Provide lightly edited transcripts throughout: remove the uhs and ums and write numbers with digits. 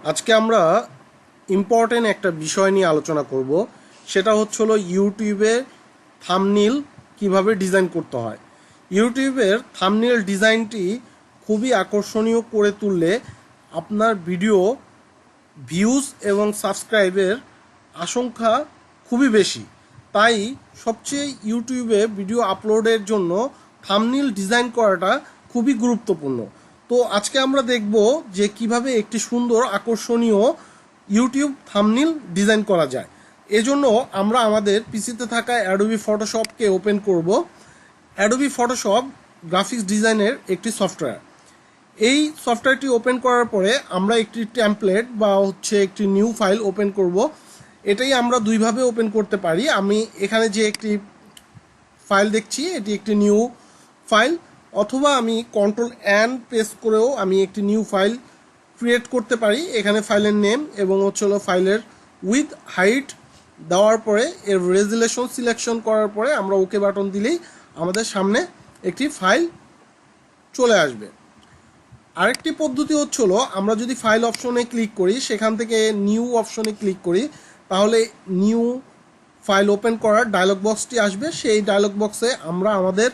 আজকে আমরা ইম্পর্টেন্ট একটা বিষয় নিয়ে আলোচনা করব। সেটা হলো ইউটিউবে থাম্বনেল কিভাবে ডিজাইন করতে হয়। ইউটিউবের থাম্বনেল ডিজাইনটি খুবই আকর্ষণীয় করে তুললে আপনার ভিডিও ভিউজ এবং সাবস্ক্রাইবের আশঙ্কা খুবই বেশি। তাই সবচেয়ে ইউটিউবে ভিডিও আপলোডের জন্য থাম্বনেল ডিজাইন করাটা খুবই গুরুত্বপূর্ণ। তো আজকে আমরা দেখব যে কিভাবে একটি সুন্দর আকর্ষণীয় ইউটিউব থাম্বনেল ডিজাইন করা যায়। এজন্য আমরা আমাদের পিসিতে থাকা অ্যাডোবি ফটোশপকে ওপেন করব। অ্যাডোবি ফটোশপ গ্রাফিক্স ডিজাইনের একটি সফটওয়্যার। এই সফটওয়্যারটি ওপেন করার পরে আমরা একটি টেমপ্লেট বা একটি নিউ ফাইল ওপেন করব। এটাই আমরা দুইভাবে ওপেন করতে পারি। আমি এখানে যে একটি ফাইল দেখছি এটি একটি নিউ ফাইল, অথবা আমি Ctrl+N প্রেস করেও আমি একটি নিউ ফাইল ক্রিয়েট করতে পারি। এখানে ফাইলের নেম এবং ফাইলের উইথ হাইট দেওয়ার পরে এর রেজুলেশন সিলেকশন করার পরে আমরা ওকে বাটন দিলেই আমাদের সামনে একটি ফাইল চলে আসবে। আরেকটি পদ্ধতি আমরা যদি ফাইল অপশনে ক্লিক করি, সেখান থেকে নিউ অপশনে ক্লিক করি, তাহলে নিউ ফাইল ওপেন করার ডায়লগ বক্সটি আসবে। সেই ডায়লগ বক্সে আমরা আমাদের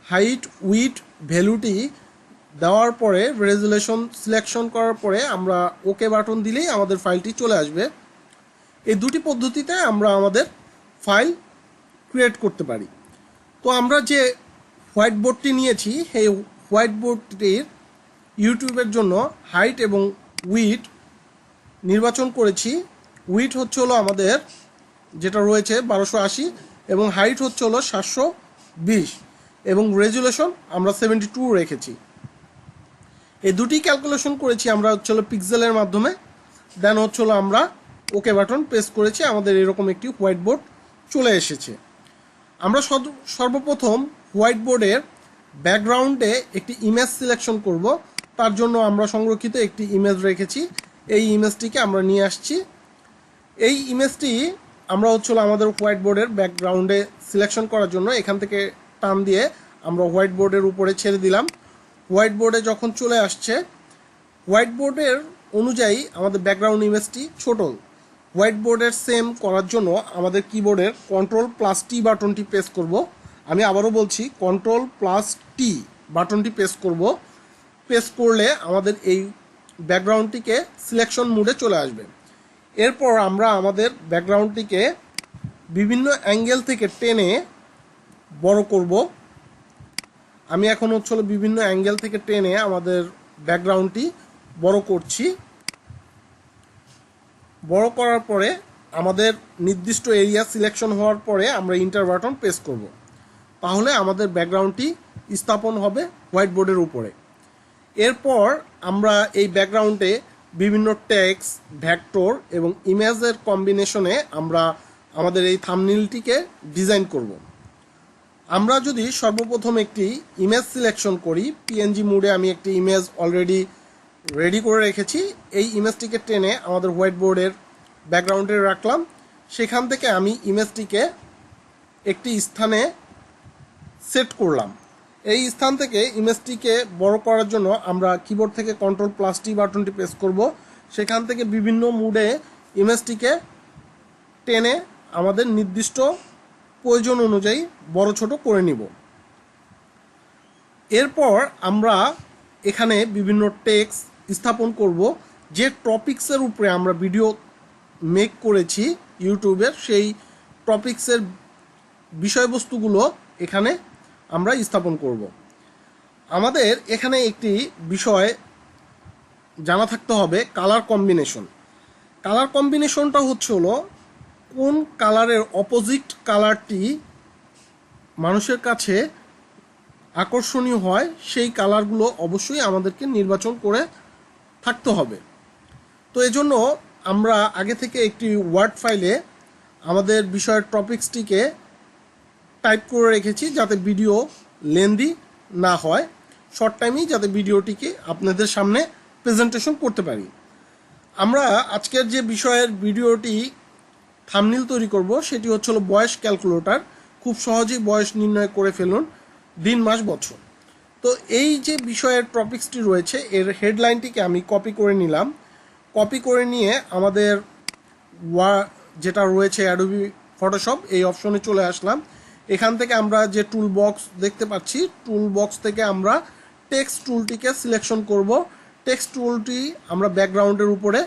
হাইট উইথ ভ্যালুটি দেওয়ার পরে রেজুলেশন সিলেকশন করার পরে আমরা ওকে বাটন দিলেই আমাদের ফাইলটি চলে আসবে। এই দুটি পদ্ধতিতে আমরা আমাদের ফাইল ক্রিয়েট করতে পারি। তো আমরা যে হোয়াইট বোর্ডটি নিয়েছি সেই হোয়াইট বোর্ডটির ইউটিউবের জন্য হাইট এবং উইথ নির্বাচন করেছি। উইথ আমাদের যেটা রয়েছে 1280 এবং হাইট 720 এবং রেজুলেশন আমরা 72 রেখেছি। এই দুটি ক্যালকুলেশন করেছি আমরা পিক্সেলের মাধ্যমে। দেন আমরা ওকে বাটন প্রেস করেছি, আমাদের এরকম একটি হোয়াইট বোর্ড চলে এসেছে। আমরা সর্বপ্রথম হোয়াইট বোর্ডের ব্যাকগ্রাউন্ডে একটি ইমেজ সিলেকশন করব। তার জন্য আমরা সংরক্ষিত একটি ইমেজ রেখেছি। এই ইমেজটিকে আমরা নিয়ে আসছি। এই ইমেজটি আমরা আমাদের হোয়াইট বোর্ডের ব্যাকগ্রাউন্ডে সিলেকশন করার জন্য এখান থেকে টান দিয়ে আমরা হোয়াইট বোর্ডের উপরে ছেড়ে দিলাম। হোয়াইট বোর্ডে যখন চলে আসছে, হোয়াইট বোর্ডের অনুযায়ী আমাদের ব্যাকগ্রাউন্ড ইমেজটি ছোট। হোয়াইট বোর্ডের সেম করার জন্য আমাদের কিবোর্ডের Ctrl+T বাটনটি প্রেস করব। আমি আবারও বলছি Ctrl+T বাটনটি প্রেস করব। প্রেস করলে আমাদের এই ব্যাকগ্রাউন্ডটিকে সিলেকশন মোডে চলে আসবে। এরপর আমরা আমাদের ব্যাকগ্রাউন্ডটিকে বিভিন্ন অ্যাঙ্গেল থেকে টেনে বড় করব। আমি এখন বিভিন্ন অ্যাঙ্গেল থেকে টেনে আমাদের ব্যাকগ্রাউন্ডটি বড় করছি। বড় করার পরে আমাদের নির্দিষ্ট এরিয়া সিলেকশন হওয়ার পরে আমরা ইন্টার বাটন প্রেস করব। তাহলে আমাদের ব্যাকগ্রাউন্ডটি স্থাপন হবে হোয়াইট বোর্ডের উপরে। এরপর আমরা এই ব্যাকগ্রাউন্ডে বিভিন্ন টেক্সট, ভেক্টর এবং ইমেজের কম্বিনেশনে আমরা আমাদের এই থাম্বনেলটিকে ডিজাইন করব। আমরা যদি সর্বপ্রথম একটি ইমেজ সিলেকশন করি, পিএনজি মোডে আমি একটি ইমেজ অলরেডি রেডি করে রেখেছি। এই ইমেজটিকে টেনে আমাদের হোয়াইট বোর্ডের ব্যাকগ্রাউন্ডে রাখলাম। সেখান থেকে আমি ইমেজটিকে একটি স্থানে সেট করলাম। এই স্থান থেকে ইমেজটিকে বড় করার জন্য আমরা কিবোর্ড থেকে Ctrl+T বাটনটি প্রেস করব। সেখান থেকে বিভিন্ন মুডে ইমেজটিকে টেনে আমাদের নির্দিষ্ট প্রয়োজন অনুযায়ী বড় ছোট করে নিব। এরপর আমরা এখানে বিভিন্ন টেক্সট স্থাপন করব। যে টপিক্সের উপরে আমরা ভিডিও মেক করেছি ইউটিউবের, সেই টপিক্সের বিষয়বস্তুগুলো এখানে আমরা স্থাপন করব। আমাদের এখানে একটি বিষয় জানা থাকতে হবে, কালার কম্বিনেশন। কালার কম্বিনেশনটা কোন কালারের অপোজিট কালারটি মানুষের কাছে আকর্ষণীয় হয়, সেই কালারগুলো অবশ্যই আমাদেরকে নির্বাচন করে থাকতে হবে। তো এজন্য আমরা আগে থেকে একটি ওয়ার্ড ফাইলে আমাদের বিষয়ের টপিক্সটিকে টাইপ করে রেখেছি, যাতে ভিডিও লেন্দি না হয়, শর্ট টাইমেই যাতে ভিডিওটিকে আপনাদের সামনে প্রেজেন্টেশন করতে পারি। আমরা আজকের যে বিষয়ের ভিডিওটি থাম্বনেল তৈরি করব সেটি বয়স ক্যালকুলেটর। খুব সহজেই বয়স নির্ণয় করে ফেলুন, দিন মাস বছর। তো এই যে বিষয়ের টপিক্সটি রয়েছে এর হেডলাইনটিকে আমি কপি করে নিলাম। কপি করে নিয়ে আমাদের যেটা রয়েছে অ্যাডোবি ফটোশপ এই অপশনে চলে আসলাম। এখান থেকে আমরা যে টুল বক্স দেখতে পাচ্ছি, টুল বক্স থেকে আমরা টেক্সট টুলটিকে সিলেকশন করব। টেক্সট টুলটি আমরা ব্যাকগ্রাউন্ডের উপরে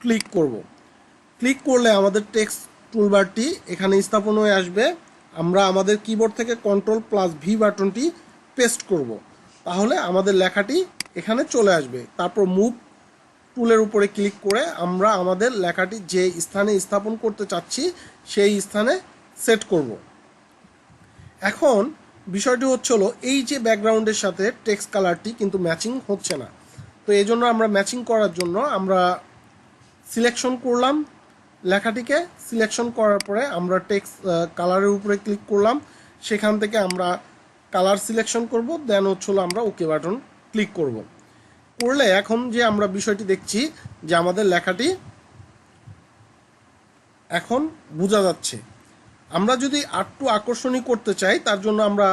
ক্লিক করব। ক্লিক করলে আমাদের টেক্সট টুলবারটি এখানে স্থাপন হয়ে আসবে। আমরা আমাদের কিবোর্ড থেকে Ctrl+V বাটনটি পেস্ট করব, তাহলে আমাদের লেখাটি এখানে চলে আসবে। তারপর মুভ টুলের উপরে ক্লিক করে আমরা আমাদের লেখাটি যে স্থানে স্থাপন করতে চাচ্ছি সেই স্থানে সেট করব। এখন বিষয়টি হলো এই যে ব্যাকগ্রাউন্ডের সাথে টেক্সট কালারটি কিন্তু ম্যাচিং হচ্ছে না। তো এই জন্য আমরা ম্যাচিং করার জন্য আমরা সিলেকশন করলাম লেখাটিকে। সিলেকশন করার পরে আমরা টেক্সট কালারের উপরে ক্লিক করলাম, সেখান থেকে আমরা কালার সিলেকশন করব, দেন আমরা ওকে বাটন ক্লিক করব। করলে এখন যে আমরা বিষয়টি দেখছি যে আমাদের লেখাটি এখন বোঝা যাচ্ছে। আমরা যদি আরটু আকর্ষণীয় করতে চাই তার জন্য আমরা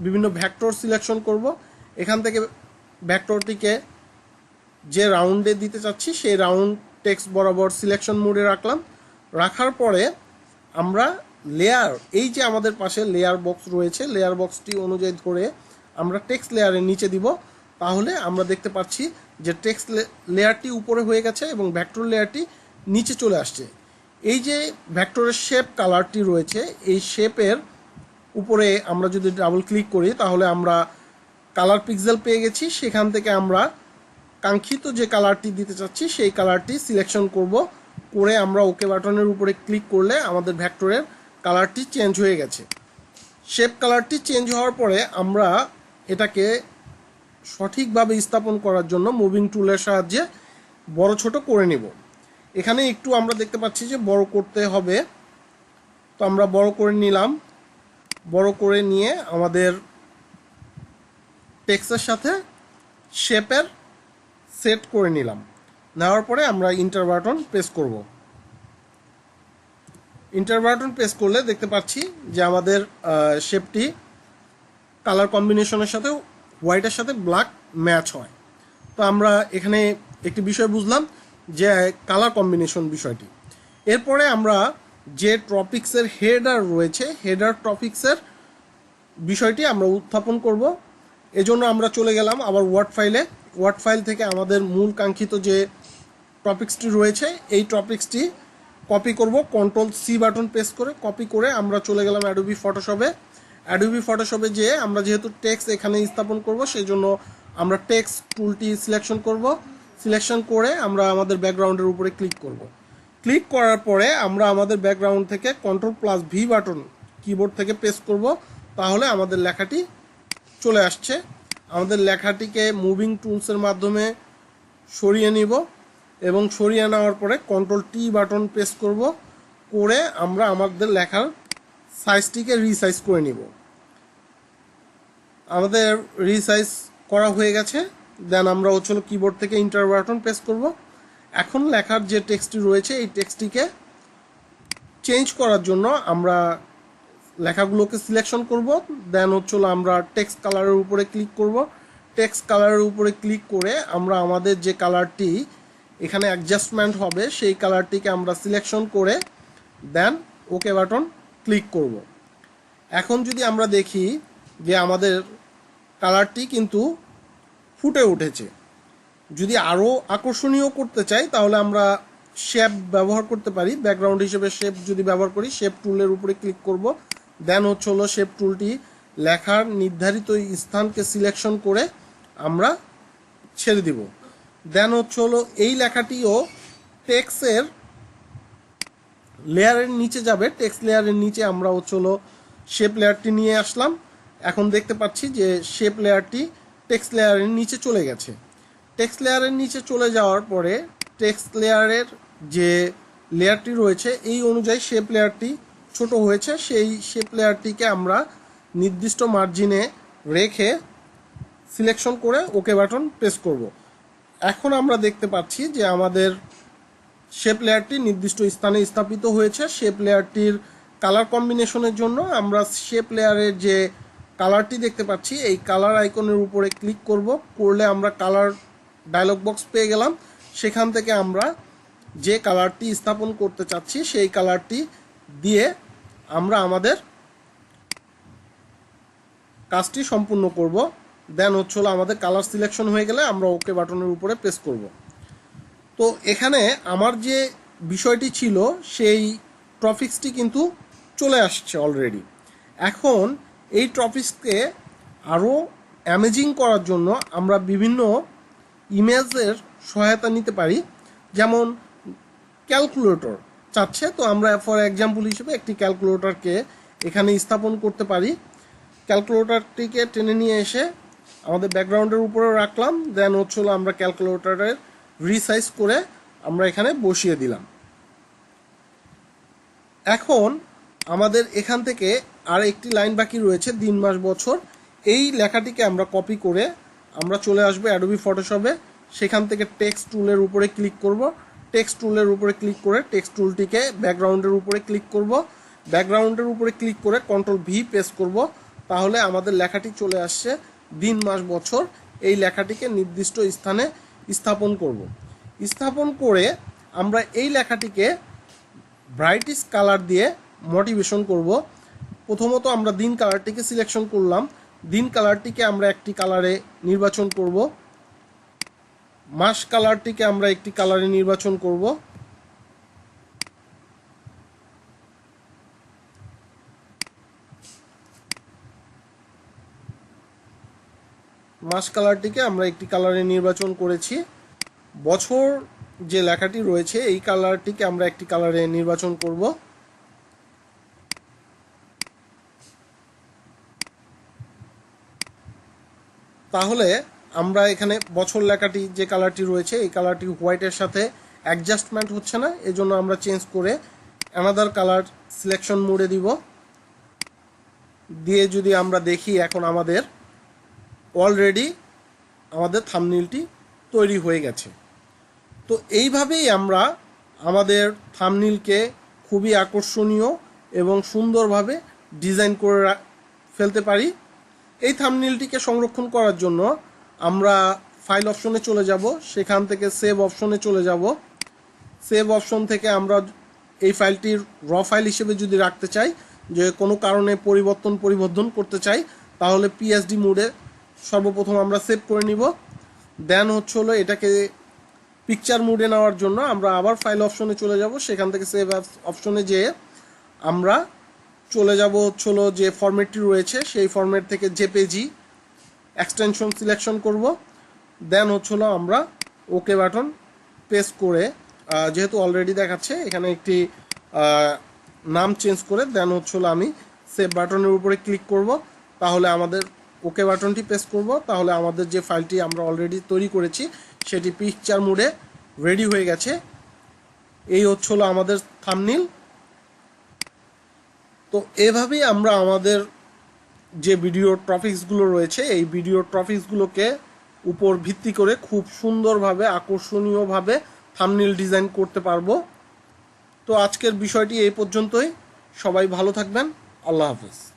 বিভিন্ন ভেক্টর সিলেকশন করব। এখান থেকে ভেক্টরটিকে যে রাউন্ডে দিতে চাচ্ছি সেই রাউন্ড টেক্সট বরাবর সিলেকশন মোডে রাখলাম। রাখার পরে আমরা লেয়ার, এই যে আমাদের পাশে লেয়ার বক্স রয়েছে, লেয়ার বক্সটি অনুযায়ী ধরে আমরা টেক্সট লেয়ারের নিচে দিব। তাহলে আমরা দেখতে পাচ্ছি যে টেক্সট লেয়ারটি উপরে হয়ে গেছে এবং ভেক্টর লেয়ারটি নিচে চলে আসছে। এই যে ভেক্টরের শেপ কালারটি রয়েছে, এই শেপের উপরে আমরা যদি ডাবল ক্লিক করি তাহলে আমরা কালার পিক্সেল পেয়ে গেছি। সেখান থেকে আমরা কাঙ্ক্ষিত যে কালারটি দিতে চাচ্ছি সেই কালারটি সিলেকশন করব। করে আমরা ওকে বাটনের উপরে ক্লিক করলে আমাদের ভেক্টরের কালারটি চেঞ্জ হয়ে গেছে। শেপ কালারটি চেঞ্জ হওয়ার পরে আমরা এটাকে সঠিকভাবে স্থাপন করার জন্য মুভিং টুলের সাহায্যে বড় ছোট করে নেব। এখানে একটু আমরা দেখতে পাচ্ছি যে বড় করতে হবে, তো আমরা বড় করে নিলাম। বড় করে নিয়ে আমাদের টেক্সটের সাথে শেপের সেট করে নিলাম। নেওয়ার পরে আমরা ইন্টার বাটন প্রেস করব। ইন্টার বাটন প্রেস করলে দেখতে পাচ্ছি যে আমাদের শেপটি কালার কম্বিনেশনের সাথে হোয়াইটের সাথে ব্ল্যাক ম্যাচ হয়। তো আমরা এখানে একটি বিষয় বুঝলাম যে কালার কম্বিনেশন বিষয়টি। এরপরে আমরা যে টপিক্সের হেডার রয়েছে, হেডার টপিক্সের বিষয়টি আমরা উত্থাপন করব। এজন্য আমরা চলে গেলাম আবার ওয়ার্ড ফাইলে। ওয়ার্ড ফাইল থেকে আমাদের মূল কাঙ্ক্ষিত যে টপিক্সটি রয়েছে এই টপিক্সটি কপি করব। Ctrl+C বাটন প্রেস করে কপি করে আমরা চলে গেলাম অ্যাডোবি ফটোশপে। অ্যাডোবি ফটোশপে যেয়ে আমরা যেহেতু টেক্সট এখানে স্থাপন করব সেই জন্য আমরা টেক্সট টুলটি সিলেকশন করব। সিলেকশন করে আমরা আমাদের ব্যাকগ্রাউন্ডের উপরে ক্লিক করব। ক্লিক করার পরে আমরা আমাদের ব্যাকগ্রাউন্ড থেকে Ctrl+V বাটন কিবোর্ড থেকে প্রেস করব, তাহলে আমাদের লেখাটি চলে আসছে। আমাদের লেখাটিকে মুভিং টুলসের মাধ্যমে সরিয়ে নিব এবং সরিয়ে নেওয়ার পরে Ctrl+T বাটন প্রেস করব। করে আমরা আমাদের লেখার সাইজটিকে রিসাইজ করে নিব। আমাদের রিসাইজ করা হয়ে গেছে। দেন আমরা কিবোর্ড থেকে ইন্টার বাটন প্রেস করব। এখন লেখার যে টেক্সটটি রয়েছে এই টেক্সটটিকে চেঞ্জ করার জন্য আমরা লেখাগুলোকে সিলেকশন করব। দেন আমরা টেক্সট কালারের উপরে ক্লিক করব। টেক্সট কালারের উপরে ক্লিক করে আমরা আমাদের যে কালারটি এখানে অ্যাডজাস্টমেন্ট হবে সেই কালারটিকে আমরা সিলেকশন করে দেন ওকে বাটন ক্লিক করব। এখন যদি আমরা দেখি যে আমাদের কালারটি কিন্তু ফুটে উঠেছে। যদি আরও আকর্ষণীয় করতে চাই তাহলে আমরা শেপ ব্যবহার করতে পারি। ব্যাকগ্রাউন্ড হিসেবে শেপ যদি ব্যবহার করি, শেপ টুলের উপরে ক্লিক করব। দেন শেপ টুলটি লেখার নির্ধারিত স্থানকে সিলেকশন করে আমরা ছেড়ে দিব। দেন এই লেখাটিও টেক্সটের লেয়ারের নিচে যাবে। টেক্সট লেয়ারের নিচে আমরা শেপ লেয়ারটি নিয়ে আসলাম। এখন দেখতে পাচ্ছি যে শেপ লেয়ারটি টেক্সট লেয়ারের নিচে চলে গেছে। টেক্সট লেয়ারের নিচে চলে যাওয়ার পরে টেক্সট লেয়ারের যে লেয়ারটি রয়েছে এই অনুযায়ী শেপ লেয়ারটি ছোট হয়েছে। সেই শেপ লেয়ারটিকে আমরা নির্দিষ্ট মার্জিনে রেখে সিলেকশন করে ওকে বাটন প্রেস করব। এখন আমরা দেখতে পাচ্ছি যে আমাদের শেপ লেয়ারটি নির্দিষ্ট স্থানে স্থাপিত হয়েছে। শেপ লেয়ারটির কালার কম্বিনেশনের জন্য আমরা শেপ লেয়ারের যে কালারটি দেখতে পাচ্ছি এই কালার আইকনের উপরে ক্লিক করব। করলে আমরা কালার ডায়লগ বক্স পেয়ে গেলাম। সেখান থেকে আমরা যে কালারটি স্থাপন করতে চাচ্ছি সেই কালারটি দিয়ে আমরা আমাদের কাজটি সম্পূর্ণ করব। দেন হচ্ছে হলো আমাদের কালার সিলেকশন হয়ে গেলে আমরা ওকে বাটনের উপরে প্রেস করব। তো এখানে আমার যে বিষয়টি ছিল সেই টপিক্সটি কিন্তু চলে আসছে অলরেডি। এখন এই টপিক্সকে আরও অ্যামেজিং করার জন্য আমরা বিভিন্ন ইমেজের সহায়তা নিতে পারি। যেমন ক্যালকুলেটর চাচ্ছে, তো আমরা ফর এক্সাম্পল হিসেবে একটি ক্যালকুলেটরকে এখানে স্থাপন করতে পারি। ক্যালকুলেটরটিকে টেনে নিয়ে এসে আমাদের ব্যাকগ্রাউন্ডের উপরে রাখলাম, দেন হচ্ছে হলো আমরা ক্যালকুলেটরের রিসাইজ করে আমরা এখানে বসিয়ে দিলাম। এখন আমাদের এখান থেকে আর একটি লাইন বাকি রয়েছে, দিন মাস বছর। এই লেখাটিকে আমরা কপি করে আমরা চলে আসবো অ্যাডোবি ফটোশপে। সেখান থেকে টেক্সট টুলের উপরে ক্লিক করব। টেক্সট টুলের উপরে ক্লিক করে টেক্সট টুলটিকে ব্যাকগ্রাউন্ডের উপরে ক্লিক করব। ব্যাকগ্রাউন্ডের উপরে ক্লিক করে কন্ট্রোল ভি প্রেস করব। তাহলে আমাদের লেখাটি চলে আসছে দিন মাস বছর। এই লেখাটিকে নির্দিষ্ট স্থানে স্থাপন করব। স্থাপন করে আমরা এই লেখাটিকে ব্রাইটিশ কালার দিয়ে মোটিভেশন করব। প্রথমত আমরা দিন কালারটিকে সিলেকশন করলাম। দিন কালারটিকে আমরা একটি কালারে নির্বাচন করব। মাস কালারটিকে আমরা একটি কালারে নির্বাচন করব। মাস কালারটিকে আমরা একটি কালারে নির্বাচন করেছি। বছর যে লেখাটি রয়েছে এই কালারটিকে আমরা একটি কালারে নির্বাচন করব। তাহলে আমরা এখানে বছর লেখাটি যে কালারটি রয়েছে এই কালারটি হোয়াইটের সাথে অ্যাডজাস্টমেন্ট হচ্ছে না, এজন্য আমরা চেঞ্জ করে অ্যানাদার কালার সিলেকশন মোডে দিব। দিয়ে যদি আমরা দেখি এখন আমাদের অলরেডি আমাদের থাম্বনেইলটি তৈরি হয়ে গেছে। তো এইভাবেই আমরা আমাদের থাম্বনেইলকে খুবই আকর্ষণীয় এবং সুন্দরভাবে ডিজাইন করে ফেলতে পারি। এই থাম্বনেইলটিকে সংরক্ষণ করার জন্য আমরা ফাইল অপশনে চলে যাব। সেখান থেকে সেভ অপশনে চলে যাব। সেভ অপশন থেকে আমরা এই ফাইলটির র ফাইল হিসেবে যদি রাখতে চাই, যে কোনো কারণে পরিবর্তন করতে চাই, তাহলে পিএসডি মোডে সর্বপ্রথম আমরা সেভ করে নিব। দেন হচ্ছে হলো এটাকে পিকচার মোডে নেওয়ার জন্য আমরা আবার ফাইল অপশনে চলে যাব। সেখান থেকে সেভ অপশনে যেয়ে আমরা চলে যাব হচ্ছে হলো যে ফরম্যাটটি রয়েছে সেই ফরম্যাট থেকে জেপিজি এক্সটেনশন সিলেকশন করব। দেন হচ্ছে হলো আমরা ওকে বাটন প্রেস করে, যেহেতু অলরেডি দেখাচ্ছে এখানে একটি নাম চেঞ্জ করে, দেন হচ্ছে হলো আমি সেভ বাটনের উপরে ক্লিক করব। তাহলে আমাদের ওকে বাটনটি প্রেস করব, তাহলে আমাদের যে ফাইলটি আমরা অলরেডি তৈরি করেছি সেটি পিকচার মোডে রেডি হয়ে গেছে। এই হচ্ছে হলো আমাদের থাম্বনেইল। তো এভাবেই আমরা আমাদের যে ভিডিও টপিকসগুলো রয়েছে এই ভিডিও টপিকসগুলোকে উপর ভিত্তি করে খুব সুন্দরভাবে আকর্ষণীয়ভাবে থাম্বনেইল ডিজাইন করতে পারবো। তো আজকের বিষয়টি এই পর্যন্তই। সবাই ভালো থাকবেন। আল্লাহ হাফেজ।